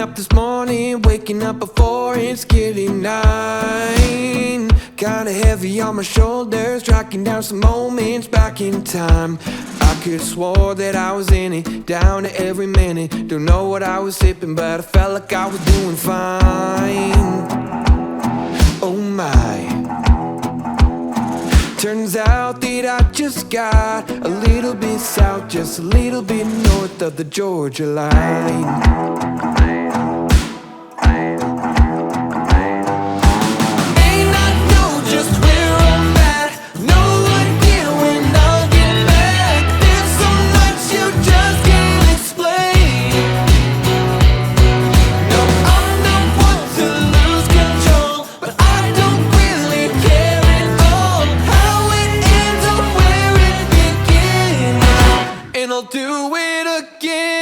up this morning, waking up before it's getting 9. Kinda heavy on my shoulders, tracking down some moments back in time. I could've swore that I was in it, down to every minute. Don't know what I was sipping, but I felt like I was doing fine. Oh my. Turns out that I just got a little bit south, just a little bit north of the Georgia line. I'll do it again.